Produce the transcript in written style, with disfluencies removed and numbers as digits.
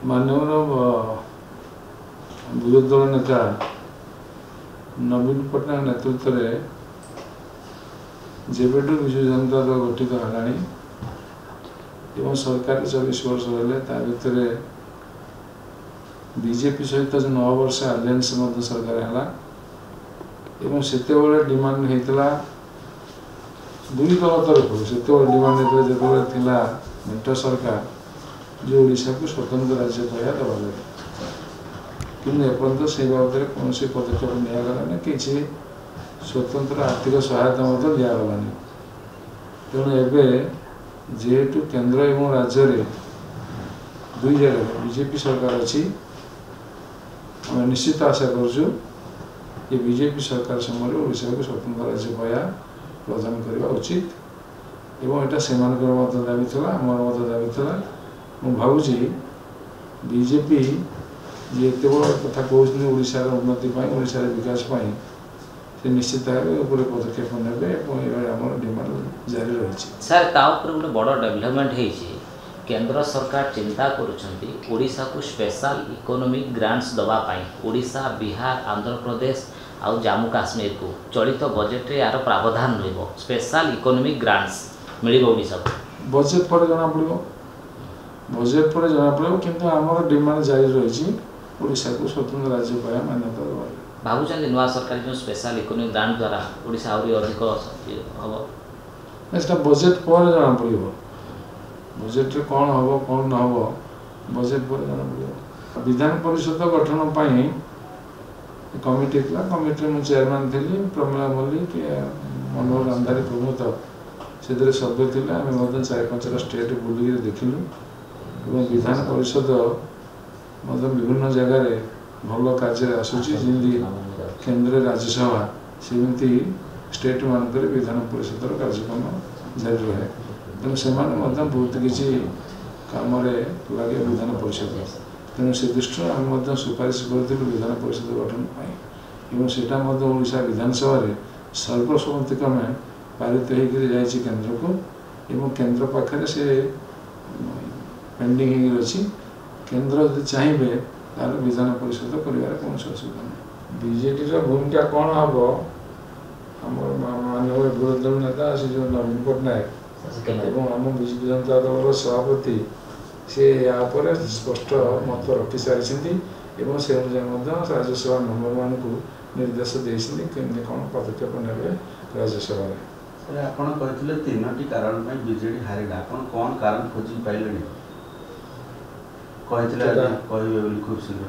माननीय विरोधी दल नेता नवीन पट्टनायक नेतृत्व में जेबेठू विजु जनता दल गठित है सरकार 24 वर्ष रहा भितर बीजेपी सहित जो 9 वर्ष आलियंस सरकार है से डिमांड होता दुई दल तरफ से डिमांड होता जो मेट सरकार जो ओडिशा को स्वतंत्र राज्य कहया दबा लगे कि एपर्तंत से बाबद कौन पदक्षेप निगलानी कि स्वतंत्र आर्थिक सहायता दिगलानी तेणु एवं जेहेतु केंद्र एवं राज्य में दुई जगह बीजेपी सरकार अच्छी आम निश्चित आशा करुँ कि बीजेपी सरकार समय ओडिशा को स्वतंत्र राज्य कहया प्रदान करने उचित एवं यहाँ से दाबी था आमर दाबी था मुझे भावुँ बीजेपी जी एत बड़ कथा कहते ओडिशार उन्नति ओडिशार विकास से निश्चित भाव में पदक्षेप ने डिमांड जारी रही सर गोटे बड़ डेभलपमेंट केंद्र सरकार चिंता करुँचा को स्पेशल इकोनॉमिक ग्रांट्स दवापाई ओडिशा बिहार आंध्र प्रदेश आउ जम्मू काश्मीर को चलित बजेट रे यार प्रावधान रहिबो स्पेशल इकोनॉमिक ग्रांट्स मिलिबो ओडिशा को बजेट पर जना पड़ो बजेट पर जना पड़ो किंतु हमर डिमांड जारी रही ओडिशा को स्वतंत्र राज्य पाया मान्यता दवा भावुं नुआ सरकार जो स्पेशल इकोनॉमिक ग्रांट द्वारा ओडिशा आउरी अधिक हम इसका बजेट पर जना पड़ो बजेट रे कौन हम कौन न हम बजेट पर जना पड़ो विधान परिषद गठन पाई कमिटी था कमिटी मु चेयरमैन थी प्रमिला मल्लिक मनोहर अंधारी प्रमुख से सभ्य थे आम 4-5 स्टेट बुलिक देखिलु विधान परिषद विभिन्न जगह भल कार्य आसूची जमी केंद्र राज्यसभा सेमती स्टेट मानक विधान परिषद कार्यक्रम जारी रहे तेणु से बहुत किसी कम लगे विधान परिषद तेणु से दृष्टि आम सुपारिश करूँ विधान परिषद गठन सेटा ओडिशा विधानसभा सर्वसम्मतिक्रमे पारित होकर जाइए केंद्र को एवं केंद्र पाखे से पेंडिंग अच्छी केंद्र यदि चाहिए तार विधान परिषद कर कौन असुविधा नहीं बीजेपी भूमिका कौन हम आम माननीय विरोधी दल नेता से जो नवीन पट्टनायक आम बीजेपी जनता दल सभापति से यापर स्पष्ट मत रखी सारी से अनुसार राज्यसभा मेम्बर मान निर्देश देते कौन पदक्षेप ने राज्यसभा आपड़ कहते 3टी कारण बीजेडी हारिला कौन कारण खोजी पाइले कहते खूब शीघ्र